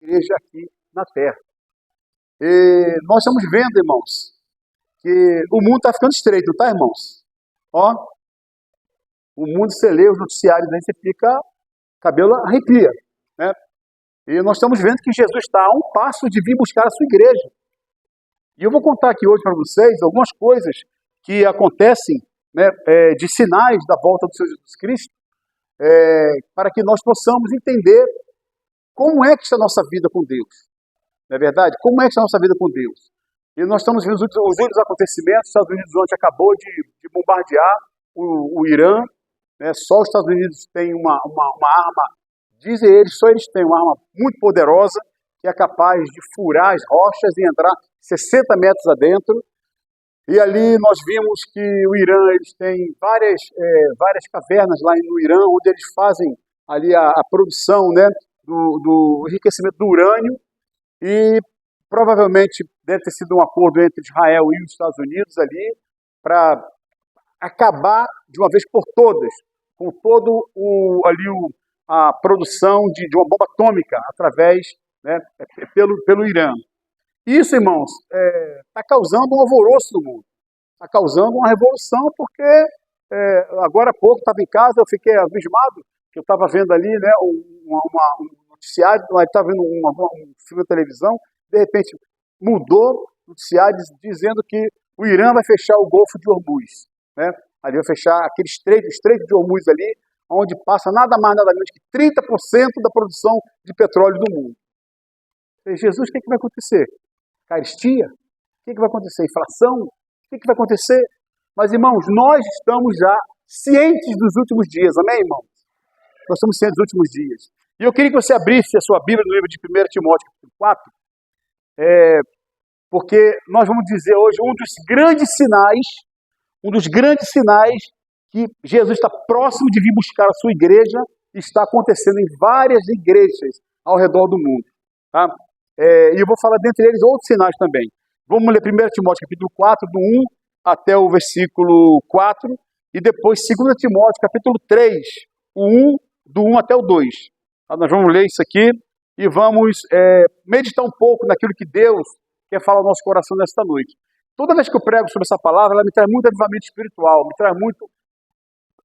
igreja aqui na terra. E nós estamos vendo, irmãos, que o mundo está ficando estreito, não está, irmãos? Ó, o mundo, você lê os noticiários, aí você fica, cabelo arrepia, né? E nós estamos vendo que Jesus está a um passo de vir buscar a sua igreja. E eu vou contar aqui hoje para vocês algumas coisas que acontecem, né, de sinais da volta do Senhor Jesus Cristo, para que nós possamos entender como é que está a nossa vida com Deus. Não é verdade? Como é que está a nossa vida com Deus? E nós estamos vendo os últimos acontecimentos. Os Estados Unidos ontem acabou de bombardear o Irã. Né? Só os Estados Unidos têm uma arma, dizem eles, só eles têm uma arma muito poderosa, que é capaz de furar as rochas e entrar 60 metros adentro. E ali nós vimos que o Irã, eles têm várias cavernas lá no Irã, onde eles fazem ali a produção, né, do enriquecimento do urânio, e provavelmente deve ter sido um acordo entre Israel e os Estados Unidos ali, para acabar de uma vez por todas com todo a produção de uma bomba atômica através, né, pelo Irã. Isso, irmãos, está causando um alvoroço no mundo, está causando uma revolução, porque agora há pouco estava em casa, eu fiquei abismado, que eu estava vendo ali, né, um noticiário, estava vendo um filme de televisão, de repente mudou o noticiário dizendo que o Irã vai fechar o Golfo de Hormuz, né? Ali vai fechar aquele estreito de Hormuz ali, onde passa nada mais, nada menos que 30% da produção de petróleo do mundo. E Jesus, o que vai acontecer? Carestia? O que vai acontecer? Inflação? O que vai acontecer? Mas, irmãos, nós estamos já cientes dos últimos dias, amém, irmãos? Nós estamos cientes dos últimos dias. E eu queria que você abrisse a sua Bíblia no livro de 1 Timóteo, capítulo 4, porque nós vamos dizer hoje um dos grandes sinais que Jesus está próximo de vir buscar a sua igreja, está acontecendo em várias igrejas ao redor do mundo. Tá? E eu vou falar dentre eles outros sinais também. Vamos ler 1 Timóteo capítulo 4, do 1 até o versículo 4, e depois 2 Timóteo capítulo 3, do 1 até o 2. Tá? Nós vamos ler isso aqui e vamos meditar um pouco naquilo que Deus quer falar ao nosso coração nesta noite. Toda vez que eu prego sobre essa palavra, ela me traz muito avivamento espiritual, me traz muito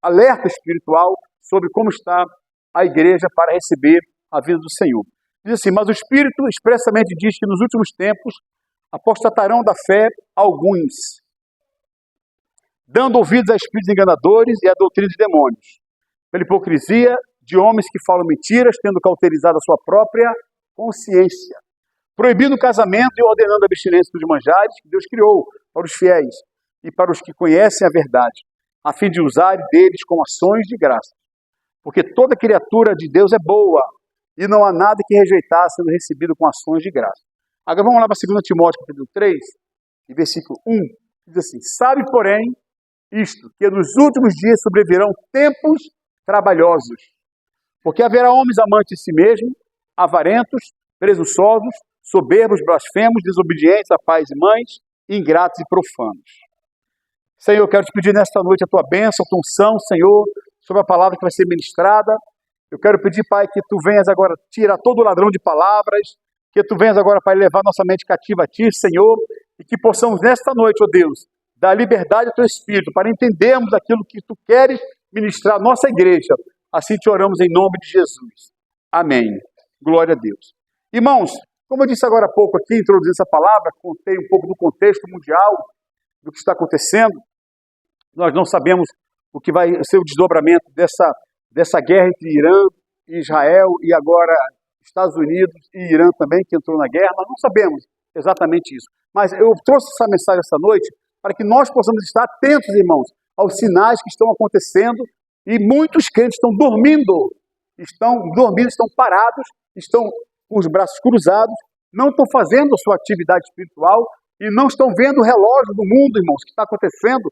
alerta espiritual sobre como está a igreja para receber a vida do Senhor. Diz assim: mas o Espírito expressamente diz que nos últimos tempos apostatarão da fé alguns, dando ouvidos a espíritos enganadores e a doutrina de demônios, pela hipocrisia de homens que falam mentiras, tendo cauterizado a sua própria consciência, proibindo o casamento e ordenando a abstinência dos manjares que Deus criou para os fiéis e para os que conhecem a verdade, a fim de usarem deles como ações de graça. Porque toda criatura de Deus é boa, e não há nada que rejeitar sendo recebido com ações de graça. Agora vamos lá para 2 Timóteo capítulo 3, versículo 1, diz assim: sabe, porém, isto, que nos últimos dias sobrevirão tempos trabalhosos, porque haverá homens amantes de si mesmos, avarentos, presunçosos, soberbos, blasfemos, desobedientes a pais e mães, ingratos e profanos. Senhor, eu quero te pedir nesta noite a tua bênção, a tua unção, Senhor, sobre a palavra que vai ser ministrada. Eu quero pedir, Pai, que tu venhas agora tirar todo o ladrão de palavras, que tu venhas agora, Pai, levar nossa mente cativa a ti, Senhor, e que possamos nesta noite, ó Deus, dar liberdade ao teu Espírito, para entendermos aquilo que tu queres ministrar à nossa igreja. Assim te oramos em nome de Jesus. Amém. Glória a Deus. Irmãos, como eu disse agora há pouco aqui, introduzindo essa palavra, contei um pouco do contexto mundial, do que está acontecendo. Nós não sabemos o que vai ser o desdobramento dessa guerra entre Irã e Israel, e agora Estados Unidos e Irã também, que entrou na guerra. Nós não sabemos exatamente isso. Mas eu trouxe essa mensagem essa noite para que nós possamos estar atentos, irmãos, aos sinais que estão acontecendo, e muitos crentes estão dormindo, estão parados, estão com os braços cruzados, não estão fazendo a sua atividade espiritual e não estão vendo o relógio do mundo, irmãos, que está acontecendo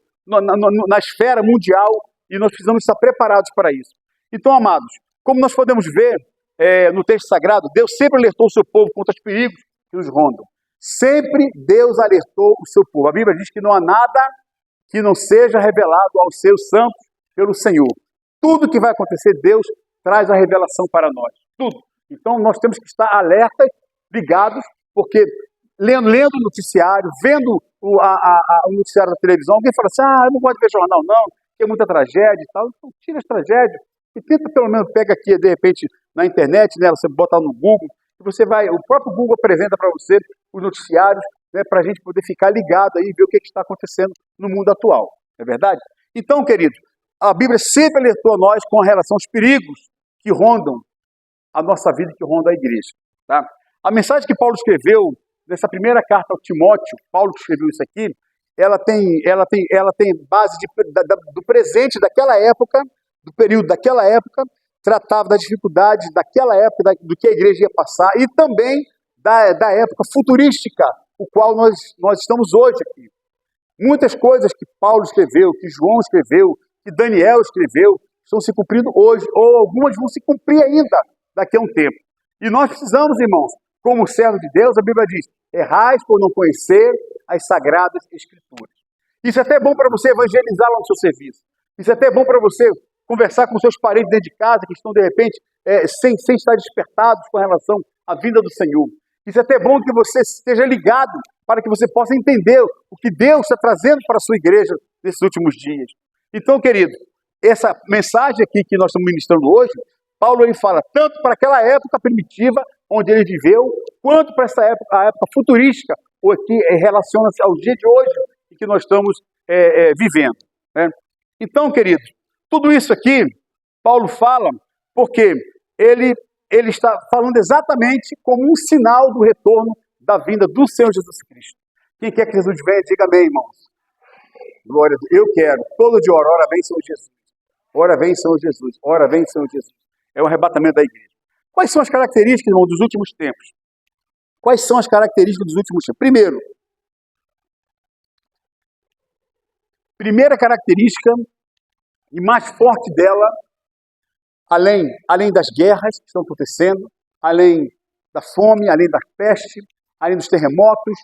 na esfera mundial, e nós precisamos estar preparados para isso. Então, amados, como nós podemos ver no texto sagrado, Deus sempre alertou o seu povo contra os perigos que os rondam. Sempre Deus alertou o seu povo. A Bíblia diz que não há nada que não seja revelado aos seus santos pelo Senhor. Tudo que vai acontecer, Deus traz a revelação para nós. Tudo. Então, nós temos que estar alertas ligados, porque lendo o noticiário, vendo o noticiário da televisão, alguém fala assim, eu não gosto de ver jornal não, tem muita tragédia e tal. Então tira as tragédias e tenta pelo menos, pega aqui de repente na internet, né, você bota no Google, e você vai, o próprio Google apresenta para você os noticiários, né, para a gente poder ficar ligado aí e ver o que está acontecendo no mundo atual, não é verdade? Então, querido, a Bíblia sempre alertou a nós com relação aos perigos que rondam a nossa vida e que rondam a igreja. Tá? A mensagem que Paulo escreveu nessa primeira carta ao Timóteo, Paulo que escreveu isso aqui, ela tem base do presente daquela época, do período daquela época, tratava das dificuldades daquela época, do que a igreja ia passar, e também da época futurística, o qual nós estamos hoje aqui. Muitas coisas que Paulo escreveu, que João escreveu, que Daniel escreveu, estão se cumprindo hoje, ou algumas vão se cumprir ainda daqui a um tempo. E nós precisamos, irmãos, como servo de Deus, a Bíblia diz, errais por não conhecer as Sagradas Escrituras. Isso é até bom para você evangelizar lá no seu serviço. Isso é até bom para você conversar com seus parentes dentro de casa, que estão, de repente, sem estar despertados com relação à vinda do Senhor. Isso é até bom que você esteja ligado para que você possa entender o que Deus está trazendo para a sua igreja nesses últimos dias. Então, querido, essa mensagem aqui que nós estamos ministrando hoje, Paulo ele fala tanto para aquela época primitiva, onde ele viveu, quanto para essa época, a época futurística, ou que relaciona-se ao dia de hoje em que nós estamos vivendo. Né? Então, queridos, tudo isso aqui, Paulo fala porque ele está falando exatamente como um sinal do retorno da vinda do Senhor Jesus Cristo. Quem quer que Jesus venha, diga amém, irmãos. Glória a Deus. Eu quero. Todo dia ora vem, Senhor Jesus. Ora vem, Senhor Jesus. Ora vem, Senhor Jesus. É um arrebatamento da igreja. Quais são as características, irmão, dos últimos tempos? Quais são as características dos últimos tempos? Primeira característica e mais forte dela, além das guerras que estão acontecendo, além da fome, além da peste, além dos terremotos,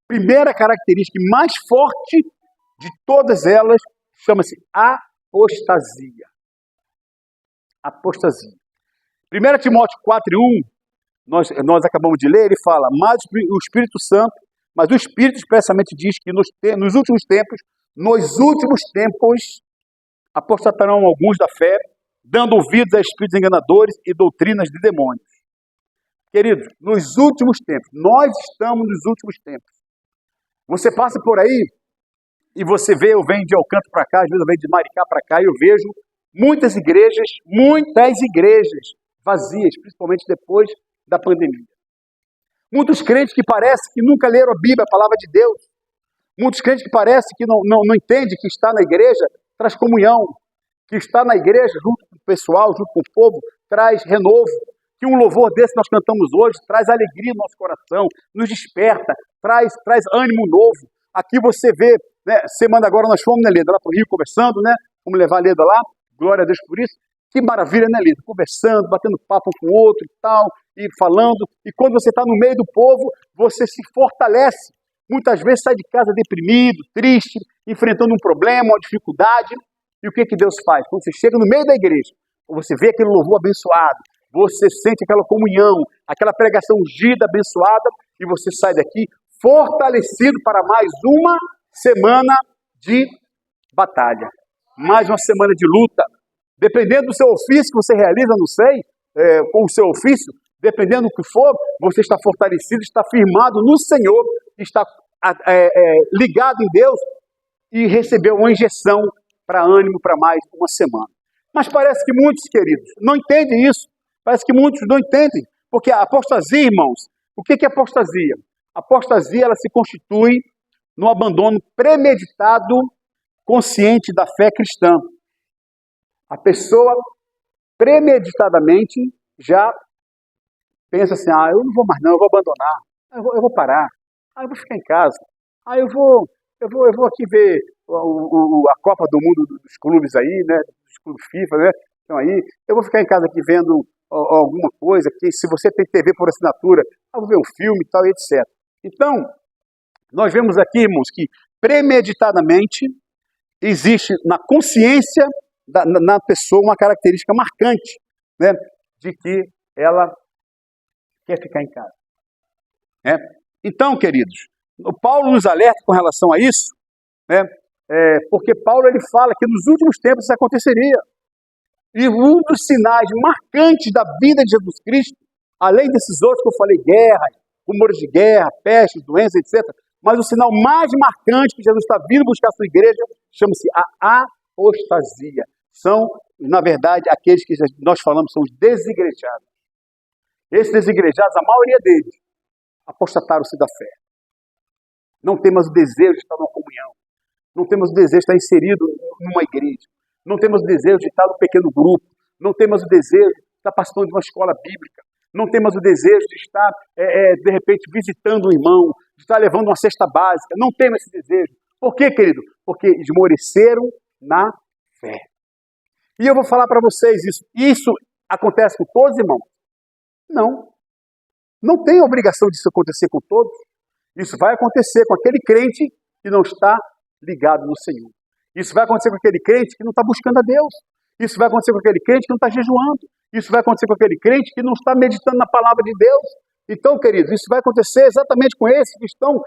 primeira característica e mais forte de todas elas chama-se apostasia. Apostasia. 1 Timóteo 4:1, nós acabamos de ler, ele fala, mas o Espírito Santo, mas o Espírito expressamente diz que nos últimos tempos, apostatarão alguns da fé, dando ouvidos a espíritos enganadores e doutrinas de demônios. Queridos, nos últimos tempos, nós estamos nos últimos tempos. Você passa por aí e você vê, eu venho de Alcântara para cá, às vezes eu venho de Maricá para cá, e eu vejo muitas igrejas vazias, principalmente depois da pandemia. Muitos crentes que parecem que nunca leram a Bíblia, a palavra de Deus. Muitos crentes que parecem que não entendem que estar na igreja traz comunhão, que estar na igreja junto com o pessoal, junto com o povo, traz renovo, que um louvor desse que nós cantamos hoje traz alegria no nosso coração, nos desperta, traz ânimo novo. Aqui você vê, né, semana agora nós fomos, né, Leda, lá para o Rio conversando, né, vamos levar a Leda lá, glória a Deus por isso. Que maravilha, né, Leda? Conversando, batendo papo um com o outro e tal, e falando. E quando você está no meio do povo, você se fortalece. Muitas vezes sai de casa deprimido, triste, enfrentando um problema, uma dificuldade. E o que Deus faz? Quando você chega no meio da igreja, você vê aquele louvor abençoado, você sente aquela comunhão, aquela pregação ungida, abençoada, e você sai daqui fortalecido para mais uma semana de batalha, mais uma semana de luta. Dependendo do seu ofício que você realiza, não sei, com o seu ofício, dependendo do que for, você está fortalecido, está firmado no Senhor, está ligado em Deus e recebeu uma injeção para ânimo para mais uma semana. Mas parece que muitos, queridos, não entendem isso. Parece que muitos não entendem. Porque a apostasia, irmãos, o que é apostasia? A apostasia, ela se constitui no abandono premeditado, consciente da fé cristã. A pessoa, premeditadamente, já pensa assim, eu não vou mais não, eu vou abandonar, eu vou parar, eu vou ficar em casa, eu vou aqui ver a Copa do Mundo dos clubes aí, né, dos clubes FIFA, né, então aí, eu vou ficar em casa aqui vendo alguma coisa, que se você tem TV por assinatura, eu vou ver um filme e tal, e etc. Então, nós vemos aqui, irmãos, que premeditadamente existe na consciência na pessoa uma característica marcante, né, de que ela quer ficar em casa. né? Então, queridos, o Paulo nos alerta com relação a isso, né? Porque Paulo ele fala que nos últimos tempos isso aconteceria. E um dos sinais marcantes da vida de Jesus Cristo, além desses outros que eu falei, guerra, rumores de guerra, peste, doenças, etc., mas o sinal mais marcante que Jesus está vindo buscar a sua igreja chama-se a apostasia. São, na verdade, aqueles que nós falamos são os desigrejados. Esses desigrejados, a maioria deles, apostataram-se da fé. Não tem mais o desejo de estar numa comunhão. Não temos o desejo de estar inserido numa igreja. Não temos o desejo de estar num pequeno grupo. Não temos o desejo de estar participando de uma escola bíblica. Não temos o desejo de estar, de repente, visitando um irmão, de estar levando uma cesta básica. Não temos esse desejo. Por quê, querido? Porque esmoreceram na fé. E eu vou falar para vocês isso. Isso acontece com todos, irmãos? Não. Não tem obrigação disso acontecer com todos. Isso vai acontecer com aquele crente que não está ligado no Senhor. Isso vai acontecer com aquele crente que não está buscando a Deus. Isso vai acontecer com aquele crente que não está jejuando. Isso vai acontecer com aquele crente que não está meditando na palavra de Deus. Então, queridos, isso vai acontecer exatamente com esses que estão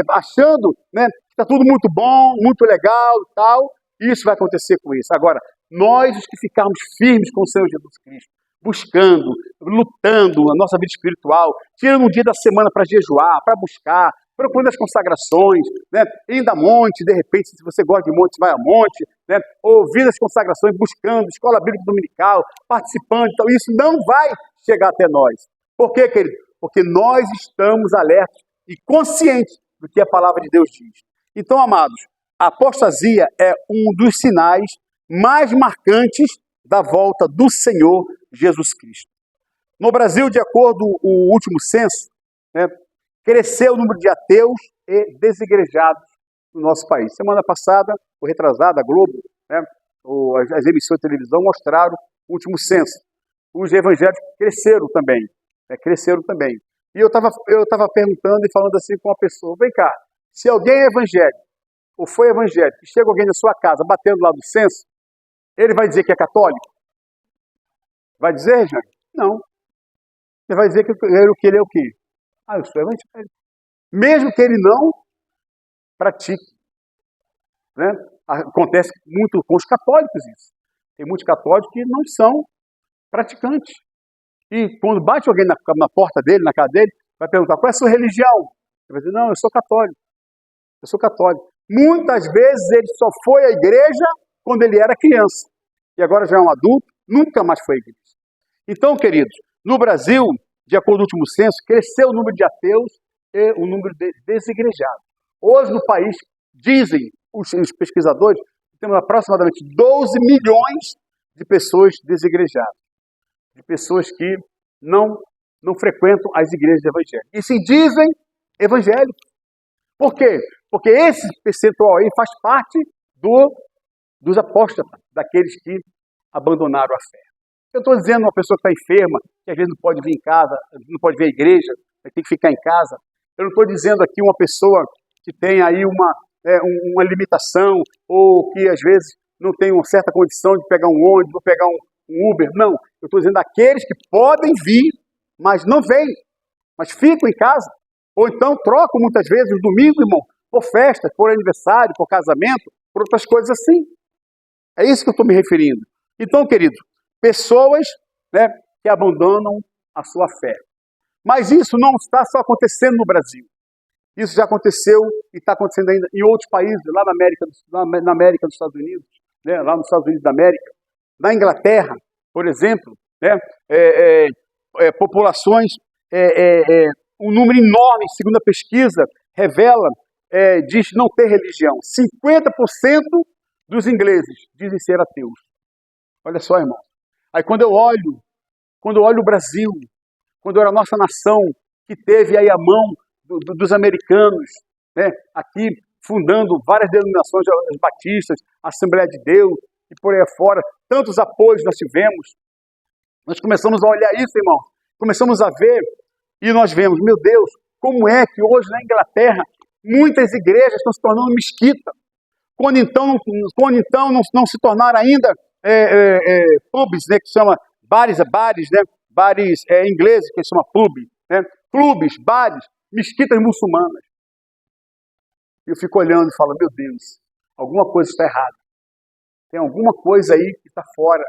achando, né, que está tudo muito bom, muito legal e tal. Isso vai acontecer com isso. Agora, nós, os que ficarmos firmes com o Senhor Jesus Cristo, buscando, lutando a nossa vida espiritual, tirando um dia da semana para jejuar, para buscar, procurando as consagrações, né? Indo a monte, de repente, se você gosta de monte, vai a monte, né? Ouvindo as consagrações, buscando, escola bíblica dominical, participando, então isso não vai chegar até nós. Por quê, querido? Porque nós estamos alertos e conscientes do que a palavra de Deus diz. Então, amados, a apostasia é um dos sinais mais marcantes da volta do Senhor Jesus Cristo. No Brasil, de acordo com o último censo, né, cresceu o número de ateus e desigrejados no nosso país. Semana passada, ou retrasada, a Globo, né, as emissões de televisão mostraram o último censo. Os evangélicos cresceram também. Cresceram também. E eu estava perguntando e falando assim com uma pessoa, vem cá, se alguém é evangélico, ou foi evangélico, e chega alguém na sua casa batendo lá do censo, ele vai dizer que é católico? Vai dizer, Jânio? Não. Ele vai dizer que ele é o quê? Eu sou evangélico. Mesmo que ele não pratique. Né? Acontece muito com os católicos isso. Tem muitos católicos que não são praticantes. E quando bate alguém na porta dele, na casa dele, vai perguntar, qual é a sua religião? Ele vai dizer, não, eu sou católico. Eu sou católico. Muitas vezes ele só foi à igreja quando ele era criança. E agora já é um adulto, nunca mais foi à igreja. Então, queridos, no Brasil, de acordo com o último censo, cresceu o número de ateus e o número de desigrejados. Hoje no país, dizem os pesquisadores, temos aproximadamente 12 milhões de pessoas desigrejadas. De pessoas que não frequentam as igrejas evangélicas. E se dizem evangélicos. Por quê? Porque esse percentual aí faz parte dos apóstatas, daqueles que abandonaram a fé. Eu estou dizendo uma pessoa que está enferma, que às vezes não pode vir em casa, não pode vir à igreja, tem que ficar em casa. Eu não estou dizendo aqui uma pessoa que tem aí uma limitação, ou que às vezes não tem uma certa condição de pegar um ônibus, ou pegar um Uber. Não, eu estou dizendo aqueles que podem vir, mas não vêm, mas ficam em casa. Ou então trocam muitas vezes os domingos, irmão, por festa, por aniversário, por casamento, por outras coisas assim. É isso que eu estou me referindo. Então, querido, pessoas, né, que abandonam a sua fé. Mas isso não está só acontecendo no Brasil. Isso já aconteceu e está acontecendo ainda em outros países, lá na América dos Estados Unidos, né, lá nos Estados Unidos da América. Na Inglaterra, por exemplo, né, populações, um número enorme, segundo a pesquisa, revela, diz não ter religião. 50% dos ingleses dizem ser ateus. Olha só, irmão. Aí quando eu olho o Brasil, quando era a nossa nação, que teve aí a mão dos americanos, né, aqui fundando várias denominações, as batistas, a Assembleia de Deus, e por aí fora, tantos apoios nós tivemos. Nós começamos a olhar isso, irmão. Começamos a ver, e nós vemos, meu Deus, como é que hoje na Inglaterra muitas igrejas estão se tornando mesquita. Quando então não se tornaram ainda pubs, né, que se chama bares, né, bares ingleses, que se chama pub, né, clubes, bares, mesquitas muçulmanas. E eu fico olhando e falo, meu Deus, alguma coisa está errada. Tem alguma coisa aí que está fora.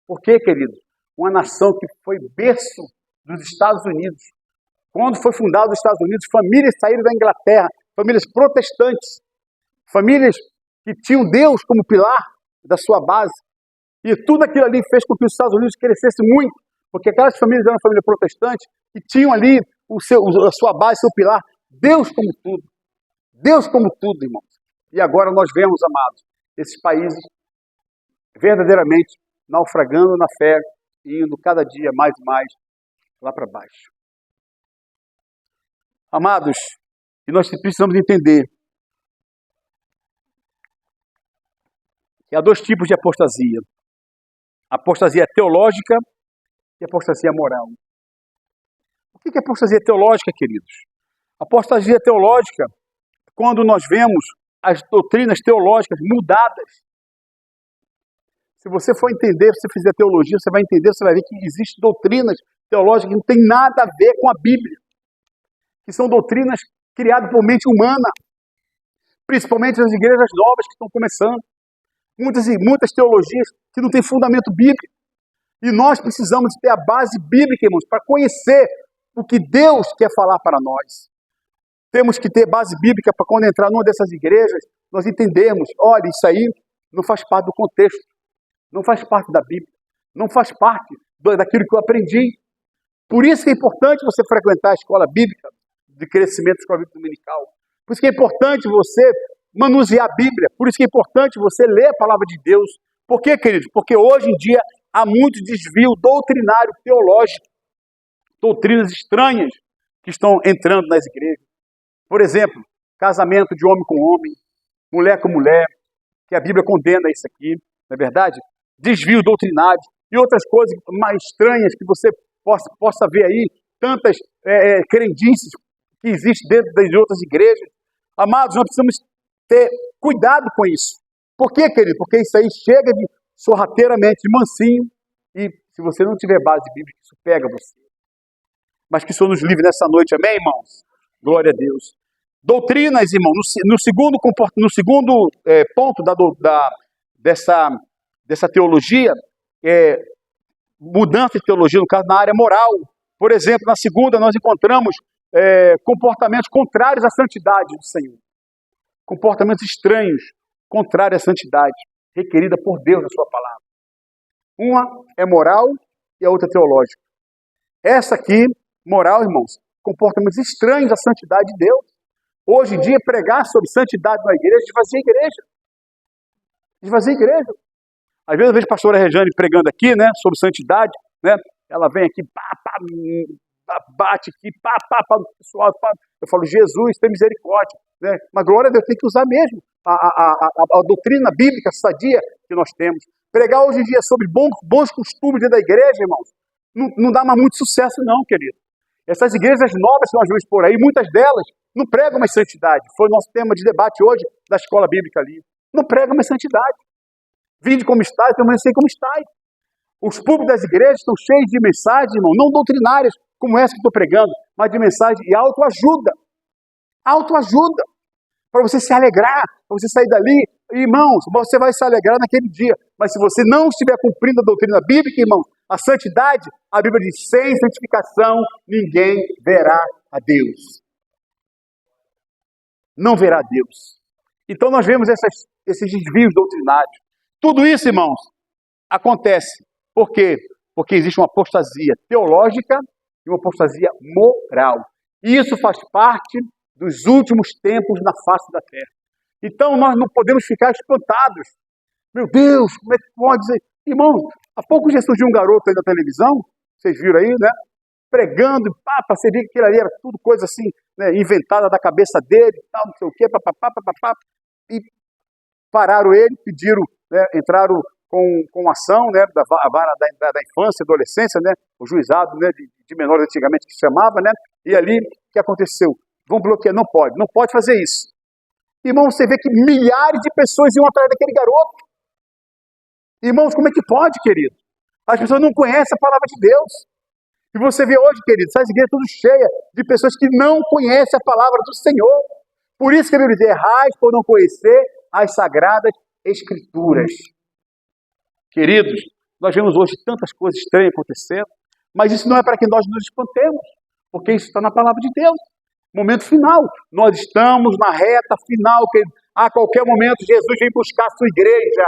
Por quê, querido? Uma nação que foi berço dos Estados Unidos. Quando foi fundado os Estados Unidos, famílias saíram da Inglaterra, famílias protestantes, famílias que tinham Deus como pilar da sua base. E tudo aquilo ali fez com que os Estados Unidos crescessem muito, porque aquelas famílias eram famílias protestantes e tinham ali a sua base, seu pilar, Deus como tudo. Deus como tudo, irmãos. E agora nós vemos, amados, esses países verdadeiramente naufragando na fé e indo cada dia mais e mais lá para baixo. Amados, e nós precisamos entender que há dois tipos de apostasia. Apostasia teológica e apostasia moral. O que é apostasia teológica, queridos? Apostasia teológica, quando nós vemos as doutrinas teológicas mudadas. Se você for entender, se você fizer teologia, você vai entender, você vai ver que existem doutrinas teológicas que não têm nada a ver com a Bíblia. Que são doutrinas criadas por mente humana. Principalmente nas igrejas novas que estão começando. Muitas teologias que não têm fundamento bíblico. E nós precisamos ter a base bíblica, irmãos, para conhecer o que Deus quer falar para nós. Temos que ter base bíblica para quando entrar numa dessas igrejas, nós entendermos, olha, isso aí não faz parte do contexto, não faz parte da Bíblia, não faz parte daquilo que eu aprendi. Por isso que é importante você frequentar a escola bíblica de crescimento, escola bíblica dominical. Por isso que é importante você manusear a Bíblia, por isso que é importante você ler a palavra de Deus. Por quê, queridos? Porque hoje em dia há muito desvio doutrinário, teológico, doutrinas estranhas que estão entrando nas igrejas. Por exemplo, casamento de homem com homem, mulher com mulher, que a Bíblia condena isso aqui, não é verdade? Desvio doutrinário e outras coisas mais estranhas que você possa ver aí, tantas crendices que existem dentro das outras igrejas. Amados, nós precisamos ter cuidado com isso. Por quê, querido? Porque isso aí chega de sorrateiramente, de mansinho, e se você não tiver base bíblica, isso pega você. Mas que o Senhor nos livre nessa noite, amém, irmãos? Glória a Deus. Doutrinas, irmão, no segundo ponto dessa teologia, mudança de teologia, no caso, na área moral. Por exemplo, na segunda nós encontramos comportamentos contrários à santidade do Senhor. Comportamentos estranhos, contrários à santidade, requerida por Deus na sua palavra. Uma é moral e a outra é teológica. Essa aqui, moral, irmãos, comportamentos estranhos à santidade de Deus. Hoje em dia, pregar sobre santidade na igreja, esvazia a igreja. Esvazia a igreja. Às vezes eu vejo a pastora Rejane pregando aqui, né, sobre santidade, né, ela vem aqui, bate aqui, no pessoal, eu falo, Jesus, tem misericórdia, né, mas glória a Deus, tem que usar mesmo a doutrina bíblica sadia que nós temos. Pregar hoje em dia sobre bons costumes dentro da igreja, irmãos, não dá mais muito sucesso não, querido. Essas igrejas novas que nós vemos por aí, muitas delas não pregam mais santidade. Foi o nosso tema de debate hoje da escola bíblica ali. Não pregam mais santidade. Vinde como estáis, permanecei como estáis. Os púlpitos das igrejas estão cheios de mensagens, irmão, não doutrinárias, como essa que estou pregando, mas de mensagem e autoajuda. Autoajuda. Para você se alegrar, para você sair dali. Irmãos, você vai se alegrar naquele dia. Mas se você não estiver cumprindo a doutrina bíblica, irmãos, a santidade, a Bíblia diz, sem santificação, ninguém verá a Deus. Não verá a Deus. Então nós vemos esses desvios doutrinários. Tudo isso, irmãos, acontece. Por quê? Porque existe uma apostasia teológica e uma apostasia moral. E isso faz parte dos últimos tempos na face da terra. Então nós não podemos ficar espantados. Meu Deus, como é que pode dizer? Irmãos, há pouco já surgiu um garoto aí na televisão, vocês viram aí, né? Pregando, você vê que aquilo ali era tudo coisa assim, né, inventada da cabeça dele, tal, não sei o quê, e pararam ele, pediram, né, entraram com ação, né, da vara da infância, adolescência, né, o juizado, né, de menores antigamente que se chamava, né, e ali, o que aconteceu? Vão bloquear, não pode fazer isso. Irmão, você vê que milhares de pessoas iam atrás daquele garoto. Irmãos, como é que pode, querido? As pessoas não conhecem a palavra de Deus. E você vê hoje, querido, essas igrejas tudo cheia de pessoas que não conhecem a palavra do Senhor. Por isso que a Bíblia diz, errais por não conhecer as sagradas escrituras. Queridos, nós vemos hoje tantas coisas estranhas acontecendo, mas isso não é para que nós nos espantemos, porque isso está na palavra de Deus. Momento final. Nós estamos na reta final, querido. A qualquer momento Jesus vem buscar a sua igreja.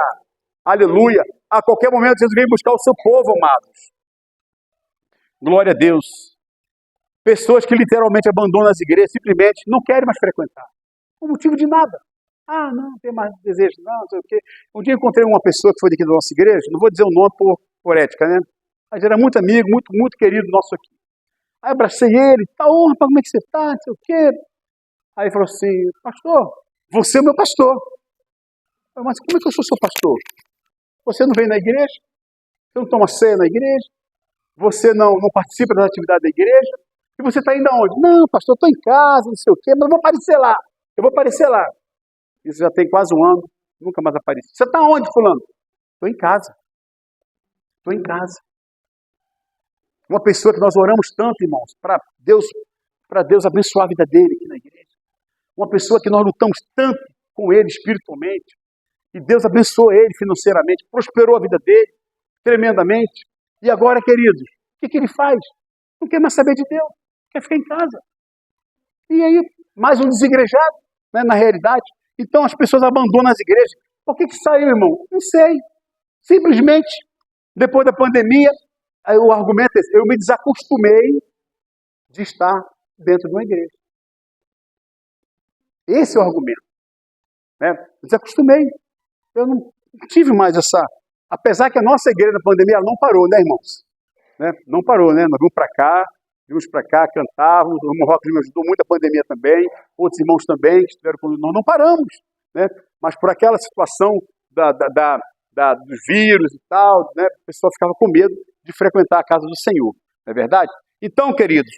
Aleluia. A qualquer momento Jesus vem buscar o seu povo, amados. Glória a Deus. Pessoas que literalmente abandonam as igrejas, simplesmente não querem mais frequentar. Por motivo de nada. Ah, não tem mais desejo, não sei o quê. Um dia eu encontrei uma pessoa que foi daqui da nossa igreja, não vou dizer o nome por ética, né? Mas era muito amigo, muito querido nosso aqui. Aí eu abracei ele, tá, ô, rapaz, como é que você tá, não sei o quê. Aí ele falou assim, pastor, você é o meu pastor. Eu falei, mas como é que eu sou seu pastor? Você não vem na igreja? Você não toma ceia na igreja? Você não participa das atividades da igreja? E você está indo aonde? Não, pastor, eu estou em casa, não sei o quê, mas eu vou aparecer lá. Eu vou aparecer lá. Isso já tem quase um ano, nunca mais apareci. Você está onde, fulano? Estou em casa. Estou em casa. Uma pessoa que nós oramos tanto, irmãos, para Deus abençoar a vida dele aqui na igreja. Uma pessoa que nós lutamos tanto com ele espiritualmente. E Deus abençoou ele financeiramente, prosperou a vida dele tremendamente. E agora, queridos, o que ele faz? Não quer mais saber de Deus, quer ficar em casa. E aí, mais um desigrejado, né, na realidade. Então as pessoas abandonam as igrejas. Por que saiu, irmão? Não sei. Simplesmente, depois da pandemia, aí o argumento é esse, eu me desacostumei de estar dentro de uma igreja. Esse é o argumento. Né? Desacostumei. Eu não tive mais essa... Apesar que a nossa igreja na pandemia ela não parou, né, irmãos? Né? Não parou, né? Nós vimos para cá, cantávamos, o irmão Roque me ajudou muito a pandemia também, outros irmãos também que estiveram conosco. Nós não paramos, né? Mas por aquela situação dos vírus e tal, né? A pessoa ficava com medo de frequentar a casa do Senhor, não é verdade? Então, queridos,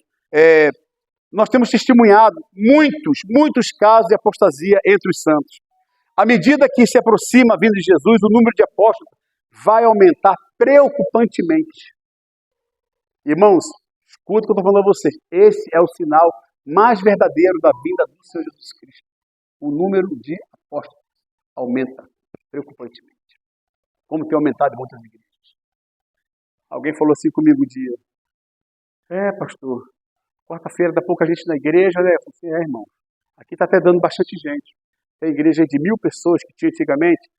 nós temos testemunhado muitos casos de apostasia entre os santos. À medida que se aproxima a vinda de Jesus, o número de apóstolos vai aumentar preocupantemente. Irmãos, escuta o que eu estou falando a vocês. Esse é o sinal mais verdadeiro da vinda do Senhor Jesus Cristo. O número de apóstolos aumenta preocupantemente. Como tem aumentado em muitas igrejas. Alguém falou assim comigo um dia. Pastor, quarta-feira dá pouca gente na igreja, né? Eu falei assim, irmão, aqui está até dando bastante gente. Tem igreja de 1.000 pessoas que tinha antigamente,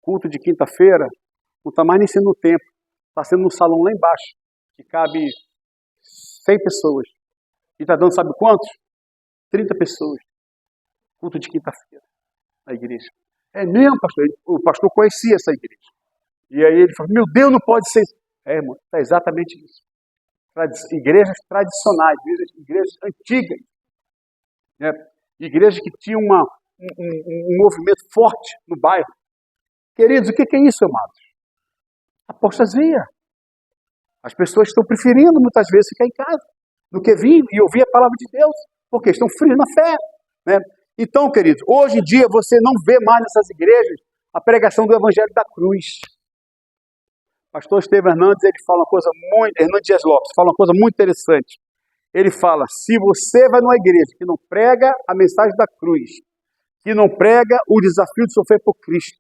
culto de quinta-feira, não está mais nem sendo no templo, está sendo no salão lá embaixo, que cabe 100 pessoas. E está dando sabe quantos? 30 pessoas. Culto de quinta-feira na igreja. É mesmo, pastor? O pastor conhecia essa igreja. E aí ele falou, meu Deus, não pode ser isso. Irmão, está exatamente isso. Igrejas tradicionais, igrejas antigas. Né? Igrejas que tinham um movimento forte no bairro. Queridos, o que é isso, amados? Apostasia. As pessoas estão preferindo, muitas vezes, ficar em casa do que vir e ouvir a palavra de Deus, porque estão frios na fé. Né? Então, queridos, hoje em dia você não vê mais nessas igrejas a pregação do Evangelho da Cruz. Pastor Estevam Hernandes, ele fala uma coisa Hernandes Dias Lopes, fala uma coisa muito interessante. Ele fala, se você vai numa igreja que não prega a mensagem da cruz, que não prega o desafio de sofrer por Cristo,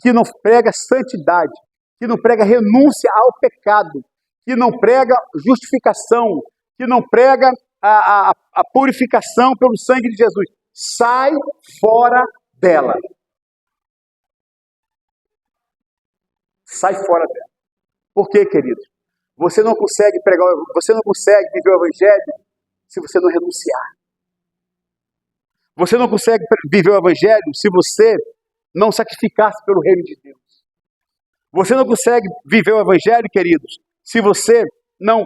que não prega santidade, que não prega renúncia ao pecado, que não prega justificação, que não prega a purificação pelo sangue de Jesus, sai fora dela. Sai fora dela. Por quê, querido? Você não consegue pregar, você não consegue viver o Evangelho se você não renunciar. Você não consegue viver o Evangelho se você não sacrificar-se pelo reino de Deus. Você não consegue viver o Evangelho, queridos, se você não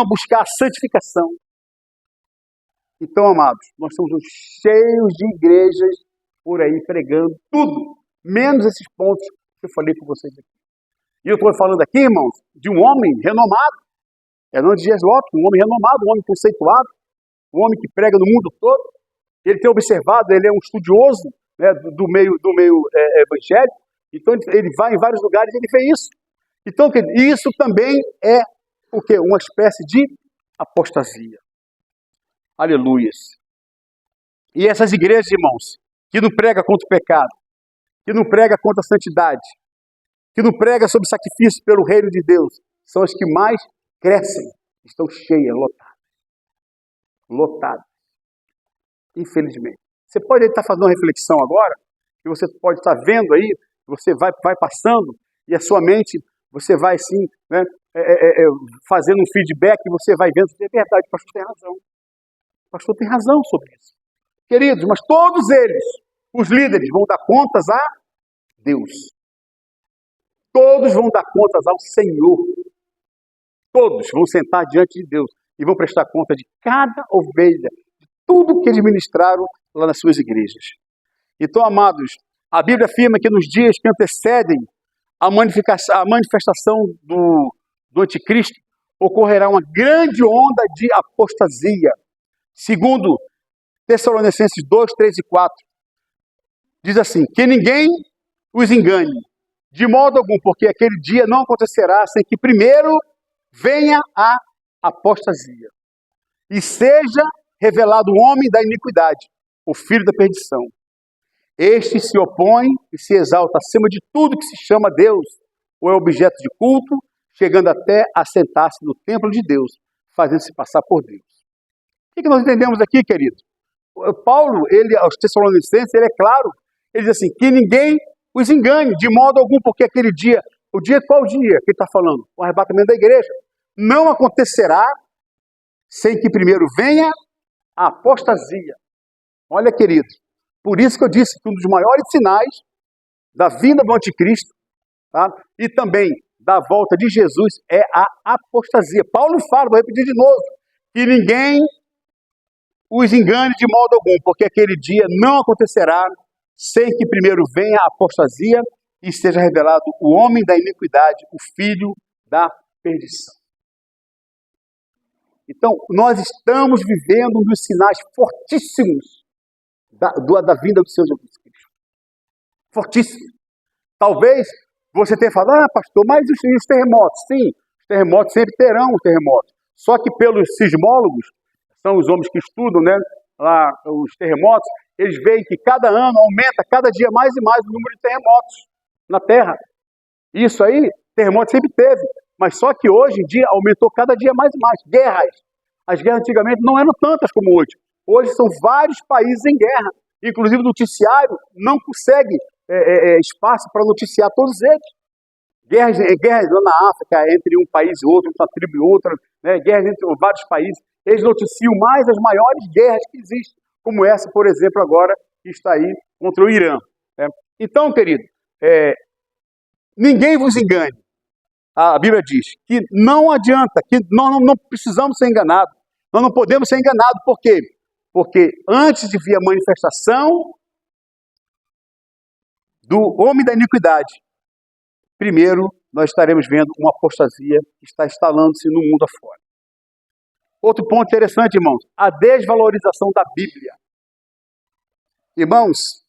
buscar a santificação. Então, amados, nós estamos cheios de igrejas por aí pregando tudo, menos esses pontos que eu falei com vocês aqui. E eu estou falando aqui, irmãos, de um homem renomado, Hernandes Dias Lopes, um homem renomado, um homem conceituado, um homem que prega no mundo todo. Ele tem observado, ele é um estudioso, né, do meio evangélico, então ele vai em vários lugares e ele vê isso. Então, isso também é o quê? Uma espécie de apostasia. Aleluias. E essas igrejas, irmãos, que não pregam contra o pecado, que não pregam contra a santidade, que não pregam sobre sacrifício pelo reino de Deus, são as que mais crescem, estão cheias, lotadas. Lotadas. Infelizmente. Você pode estar fazendo uma reflexão agora, que você pode estar vendo aí, você vai passando, e a sua mente, você vai assim, né, fazendo um feedback, e você vai vendo, é verdade, o pastor tem razão. O pastor tem razão sobre isso. Queridos, mas todos eles, os líderes, vão dar contas a Deus. Todos vão dar contas ao Senhor. Todos vão sentar diante de Deus e vão prestar conta de cada ovelha, de tudo que eles ministraram lá nas suas igrejas. Então, amados, a Bíblia afirma que nos dias que antecedem a manifestação do anticristo, ocorrerá uma grande onda de apostasia. Segundo Tessalonicenses 2, 3 e 4, diz assim, que ninguém os engane, de modo algum, porque aquele dia não acontecerá sem que primeiro venha a apostasia e seja revelado o homem da iniquidade, o filho da perdição. Este se opõe e se exalta acima de tudo que se chama Deus ou é objeto de culto, chegando até a sentar-se no templo de Deus, fazendo-se passar por Deus. O que nós entendemos aqui, querido? Paulo, aos Tessalonicenses, ele é claro, ele diz assim, que ninguém os engane, de modo algum, porque aquele dia, qual dia que ele está falando? O arrebatamento da igreja. Não acontecerá sem que primeiro venha a apostasia. Olha, querido, por isso que eu disse que um dos maiores sinais da vinda do anticristo, tá? E também da volta de Jesus é a apostasia. Paulo fala, vou repetir de novo, que ninguém os engane de modo algum, porque aquele dia não acontecerá sem que primeiro venha a apostasia e seja revelado o homem da iniquidade, o filho da perdição. Então, nós estamos vivendo um dos sinais fortíssimos da vinda do Senhor Jesus Cristo. Fortíssimo. Talvez você tenha falado, pastor, mas os terremotos? Sim, os terremotos sempre terão um terremoto. Só que pelos sismólogos, são os homens que estudam, né, lá, os terremotos, eles veem que cada ano aumenta, cada dia mais e mais o número de terremotos na Terra. Isso aí, terremoto sempre teve, mas só que hoje em dia aumentou cada dia mais e mais. Guerras. As guerras antigamente não eram tantas como hoje. Hoje são vários países em guerra. Inclusive o noticiário não consegue espaço para noticiar todos eles. Guerras na África, entre um país e outro, entre uma tribo e outra, né, guerras entre vários países. Eles noticiam mais as maiores guerras que existem, como essa, por exemplo, agora, que está aí contra o Irã. Né? Então, querido, ninguém vos engane. A Bíblia diz que não adianta, que nós não precisamos ser enganados. Nós não podemos ser enganados. Por quê? Porque antes de vir a manifestação do homem da iniquidade, primeiro nós estaremos vendo uma apostasia que está instalando-se no mundo afora. Outro ponto interessante, irmãos, a desvalorização da Bíblia. Irmãos,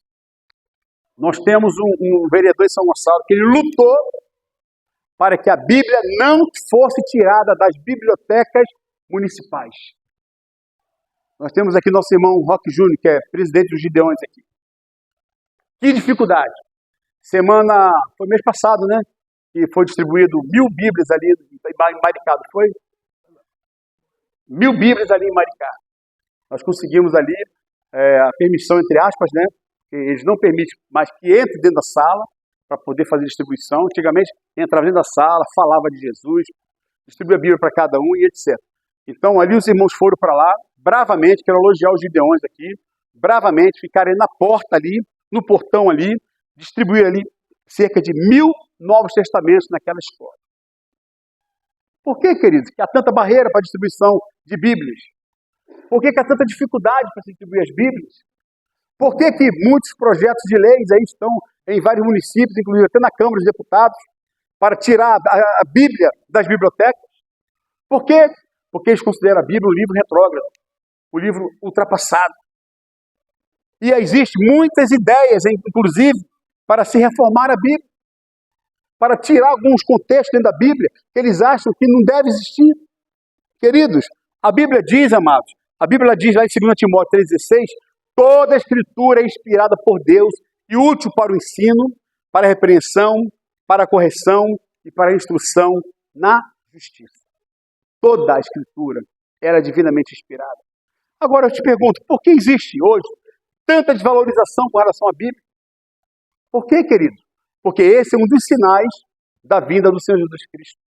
nós temos um vereador em São Gonçalo que ele lutou para que a Bíblia não fosse tirada das bibliotecas municipais. Nós temos aqui nosso irmão Roque Júnior, que é presidente dos Gideões aqui. Que dificuldade. Foi mês passado, né? Que foi distribuído 1000 Bíblias ali em Maricá, foi? 1000 Bíblias ali em Maricá. Nós conseguimos ali a permissão, entre aspas, né? Eles não permitem mais que entre dentro da sala para poder fazer distribuição. Antigamente, entrava dentro da sala, falava de Jesus, distribuía a Bíblia para cada um e etc. Então, ali os irmãos foram para lá, bravamente, quero elogiar os Gideões aqui, bravamente, ficaram na porta ali, no portão ali, distribuir ali cerca de 1000 Novos Testamentos naquela escola. Por que, queridos, que há tanta barreira para a distribuição de Bíblias? Por que há tanta dificuldade para se distribuir as Bíblias? Por que muitos projetos de leis aí estão em vários municípios, inclusive até na Câmara dos Deputados, para tirar a Bíblia das bibliotecas? Por quê? Porque eles consideram a Bíblia um livro retrógrado, um livro ultrapassado. E existem muitas ideias, inclusive, para se reformar a Bíblia, para tirar alguns contextos dentro da Bíblia que eles acham que não deve existir. Queridos, A Bíblia diz, amados, a Bíblia diz lá em 2 Timóteo 3,16, toda a Escritura é inspirada por Deus e útil para o ensino, para a repreensão, para a correção e para a instrução na justiça. Toda a Escritura era divinamente inspirada. Agora eu te pergunto, por que existe hoje tanta desvalorização com relação à Bíblia? Por quê, querido? Porque esse é um dos sinais da vinda do Senhor Jesus Cristo.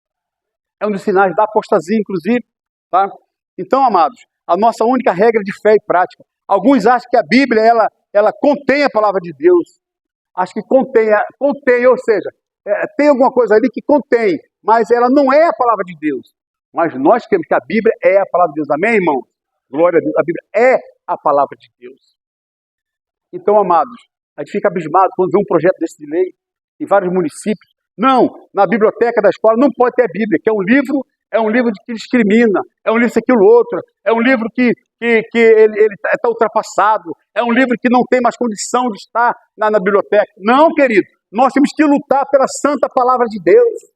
É um dos sinais da apostasia, inclusive. Tá? Então, amados, a nossa única regra de fé e prática. Alguns acham que a Bíblia, ela contém a palavra de Deus. Acho que contém, ou seja, tem alguma coisa ali que contém, mas ela não é a palavra de Deus. Mas nós queremos que a Bíblia é a palavra de Deus. Amém, irmão? Glória a Deus. A Bíblia é a palavra de Deus. Então, amados, a gente fica abismado quando vê um projeto desse de lei em vários municípios. Não, na biblioteca da escola não pode ter a Bíblia, que é um livro que discrimina, é um livro isso, aquilo, outro, é um livro que ele está ultrapassado, é um livro que não tem mais condição de estar na biblioteca. Não, querido, nós temos que lutar pela santa palavra de Deus.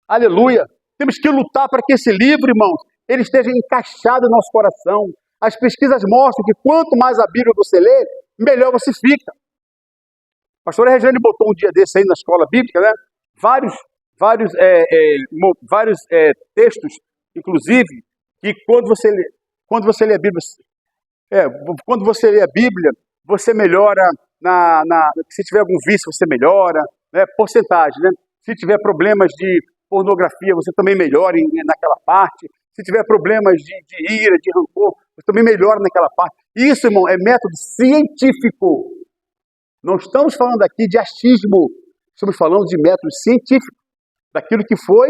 Aleluia. Temos que lutar para que esse livro, irmãos, ele esteja encaixado em nosso coração. As pesquisas mostram que quanto mais a Bíblia você lê, melhor você fica. A pastora Regiane botou um dia desse aí na escola bíblica, né? Vários textos, inclusive, que quando você lê a Bíblia, quando você lê a Bíblia, você melhora, se tiver algum vício, você melhora, né? Porcentagem, né? Se tiver problemas de pornografia, você também melhora naquela parte. Se tiver problemas de ira, de rancor, você também melhora naquela parte. Isso, irmão, é método científico. Não estamos falando aqui de achismo, estamos falando de método científico, daquilo que foi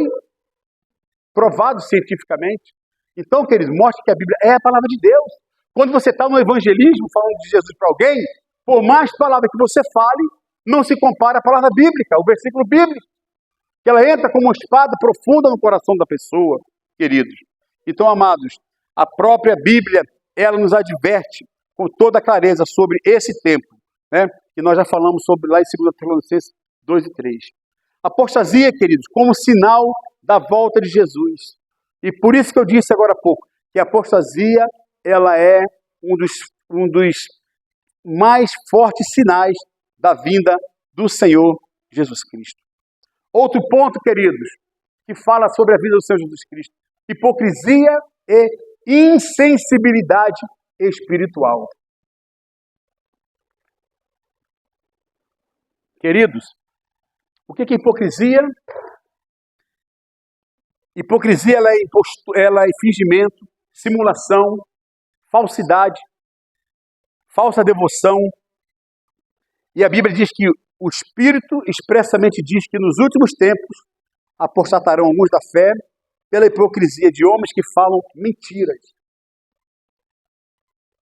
provado cientificamente. Então, queridos, mostre que a Bíblia é a palavra de Deus. Quando você está no evangelismo, falando de Jesus para alguém, por mais palavra que você fale, não se compara à palavra bíblica, ao versículo bíblico, que ela entra como uma espada profunda no coração da pessoa, queridos. Então, amados, a própria Bíblia, ela nos adverte com toda clareza sobre esse tempo, né? Que nós já falamos sobre lá em 2 Tessalonicenses 2 e 3. Apostasia, queridos, como sinal da volta de Jesus. E por isso que eu disse agora há pouco, que a apostasia, ela é um dos mais fortes sinais da vinda do Senhor Jesus Cristo. Outro ponto, queridos, que fala sobre a vida do Senhor Jesus Cristo. Hipocrisia e insensibilidade espiritual. Queridos, o que é hipocrisia? Hipocrisia ela é fingimento, simulação, falsidade, falsa devoção. E a Bíblia diz que o Espírito expressamente diz que nos últimos tempos apostatarão alguns da fé pela hipocrisia de homens que falam mentiras.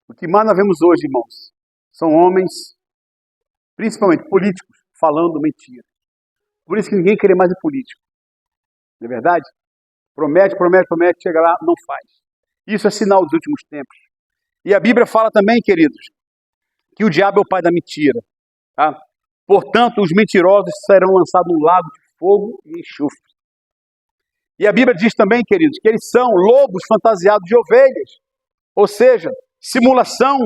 O que mais nós vemos hoje, irmãos, são homens, principalmente políticos, falando mentira. Por isso que ninguém quer mais de político. Não é verdade? Promete, chega lá, não faz. Isso é sinal dos últimos tempos. E a Bíblia fala também, queridos, que o diabo é o pai da mentira. Tá? Portanto, os mentirosos serão lançados no lago de fogo e enxofre. E a Bíblia diz também, queridos, que eles são lobos fantasiados de ovelhas. Ou seja, simulação,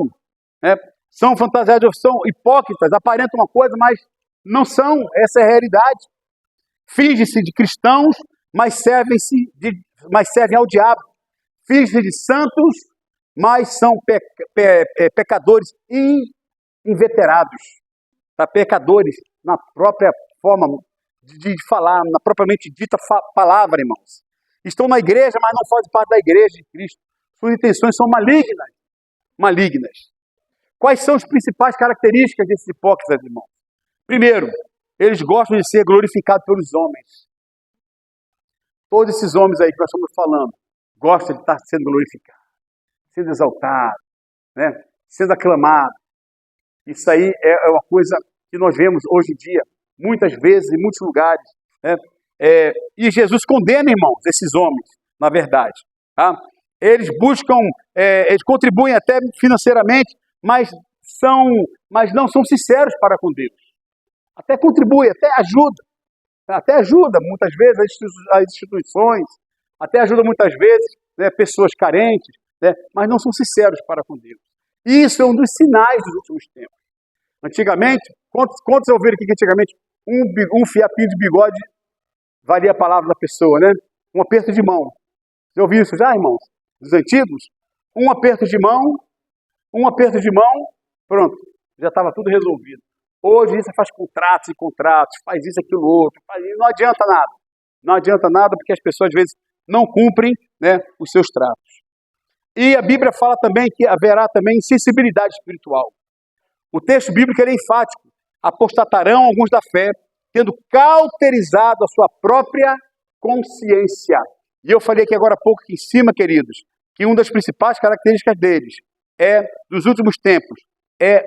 né? São fantasiados, são hipócritas, aparentam uma coisa, mas não são. Essa é a realidade. Fingem-se de cristãos, mas servem ao diabo. Fingem-se de santos, mas são pecadores inveterados. Tá? Pecadores na própria forma de falar, na propriamente dita palavra, irmãos. Estão na igreja, mas não fazem parte da igreja de Cristo. Suas intenções são malignas. Quais são as principais características desses hipócritas, irmãos? Primeiro, eles gostam de ser glorificados pelos homens. Todos esses homens aí que nós estamos falando gostam de estar sendo glorificados, sendo exaltados, né? Sendo aclamados. Isso aí é uma coisa que nós vemos hoje em dia, muitas vezes, em muitos lugares. Né? E Jesus condena, irmãos, esses homens, na verdade. Tá? Eles buscam, eles contribuem até financeiramente, mas não são sinceros para com Deus. Até contribui, até ajuda muitas vezes as instituições, até ajuda muitas vezes né, pessoas carentes, né, mas não são sinceros para com Deus. Isso é um dos sinais dos últimos tempos. Antigamente, quantos ouviram aqui que antigamente um fiapinho de bigode valia a palavra da pessoa, né? Um aperto de mão. Você ouviu isso já, irmãos? Dos antigos? Um aperto de mão, pronto, já estava tudo resolvido. Hoje você faz contratos e contratos, faz isso, aquilo, outro, não adianta nada. Não adianta nada porque as pessoas às vezes não cumprem, né, os seus tratos. E a Bíblia fala também que haverá também insensibilidade espiritual. O texto bíblico é enfático. Apostatarão alguns da fé, tendo cauterizado a sua própria consciência. E eu falei aqui agora há pouco aqui em cima, queridos, que uma das principais características deles dos últimos tempos, é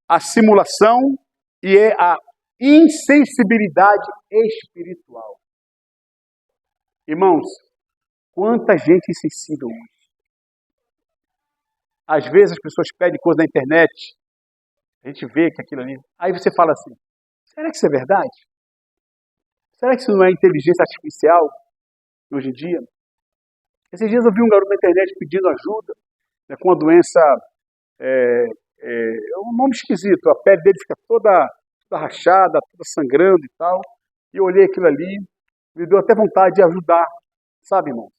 a simulação e é a insensibilidade espiritual. Irmãos, quanta gente insensível hoje. Às vezes as pessoas pedem coisa na internet, a gente vê que aquilo ali... Aí você fala assim, será que isso é verdade? Será que isso não é inteligência artificial hoje em dia? Esses dias eu vi um garoto na internet pedindo ajuda, né, com uma doença, um nome esquisito, a pele dele fica toda rachada, toda sangrando e tal. E eu olhei aquilo ali, me deu até vontade de ajudar, sabe, irmão?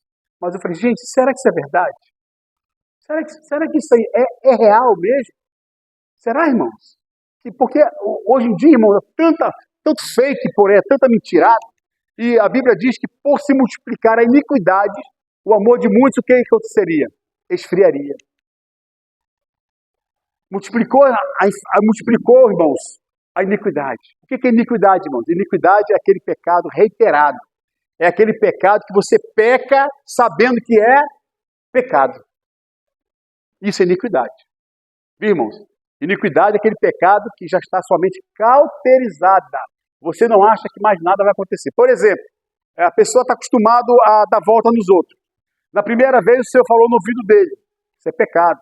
Mas eu falei, gente, será que isso é verdade? Será que isso aí é real mesmo? Será, irmãos? Porque hoje em dia, irmãos, tanto fake por aí, tanta mentirada, e a Bíblia diz que por se multiplicar a iniquidade, o amor de muitos, o que aconteceria? Esfriaria. Multiplicou, irmãos, a iniquidade. O que é iniquidade, irmãos? Iniquidade é aquele pecado reiterado. É aquele pecado que você peca sabendo que é pecado. Isso é iniquidade. Viu, irmãos? Iniquidade é aquele pecado que já está sua mente cauterizada. Você não acha que mais nada vai acontecer. Por exemplo, a pessoa está acostumada a dar volta nos outros. Na primeira vez o Senhor falou no ouvido dele. Isso é pecado.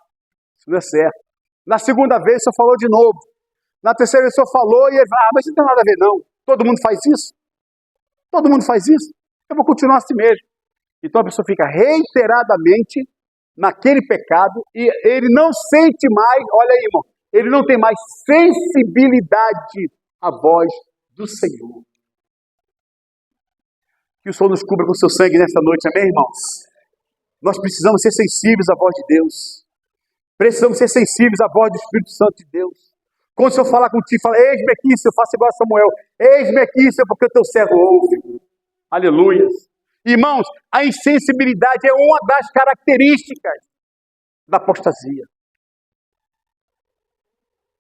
Isso não é certo. Na segunda vez o Senhor falou de novo. Na terceira vez o Senhor falou e ele vai, mas não tem nada a ver não. Todo mundo faz isso? Todo mundo faz isso? Eu vou continuar assim mesmo. Então a pessoa fica reiteradamente naquele pecado e ele não sente mais, olha aí, irmão, ele não tem mais sensibilidade à voz do Senhor. Que o Senhor nos cubra com o seu sangue nesta noite, amém, irmãos? Nós precisamos ser sensíveis à voz de Deus. Precisamos ser sensíveis à voz do Espírito Santo de Deus. Quando o Senhor falar contigo, fala, eis-me aqui, Senhor, faça igual a Samuel. Eis-me aqui, Senhor, porque o teu servo ouve. Aleluia. Irmãos, a insensibilidade é uma das características da apostasia.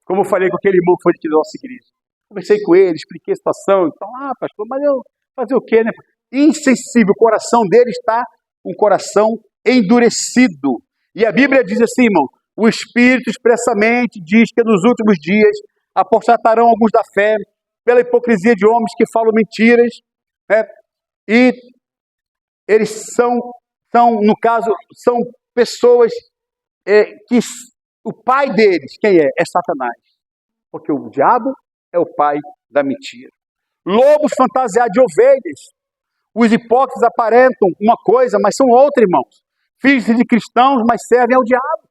Como eu falei com aquele irmão que foi aqui da nossa igreja. Conversei com ele, expliquei a situação. Então, pastor, mas eu fazer o quê, né? Insensível, o coração dele está um coração endurecido. E a Bíblia diz assim, irmão, o Espírito expressamente diz que nos últimos dias apostatarão alguns da fé pela hipocrisia de homens que falam mentiras, né? E eles são, no caso, são pessoas que o pai deles, quem é? É Satanás. Porque o diabo é o pai da mentira. Lobos fantasiados de ovelhas. Os hipócritas aparentam uma coisa, mas são outra, irmãos. Fingem-se de cristãos, mas servem ao diabo.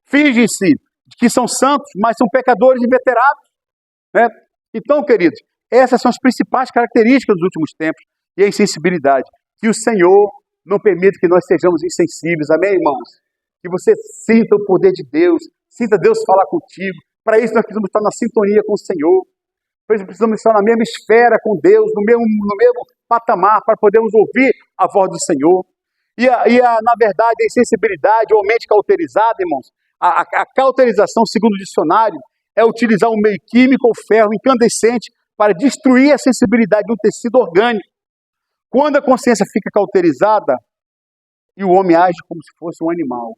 Fingem-se que são santos, mas são pecadores inveterados. Né? Então, queridos, essas são as principais características dos últimos tempos e a insensibilidade. Que o Senhor não permita que nós sejamos insensíveis. Amém, irmãos? Que você sinta o poder de Deus, sinta Deus falar contigo. Para isso nós precisamos estar na sintonia com o Senhor. Para isso precisamos estar na mesma esfera com Deus, no mesmo patamar, para podermos ouvir a voz do Senhor. Na verdade, a insensibilidade ou mente cauterizada, irmãos, a cauterização, segundo o dicionário, é utilizar um meio químico ou ferro incandescente para destruir a sensibilidade de um tecido orgânico. Quando a consciência fica cauterizada, e o homem age como se fosse um animal.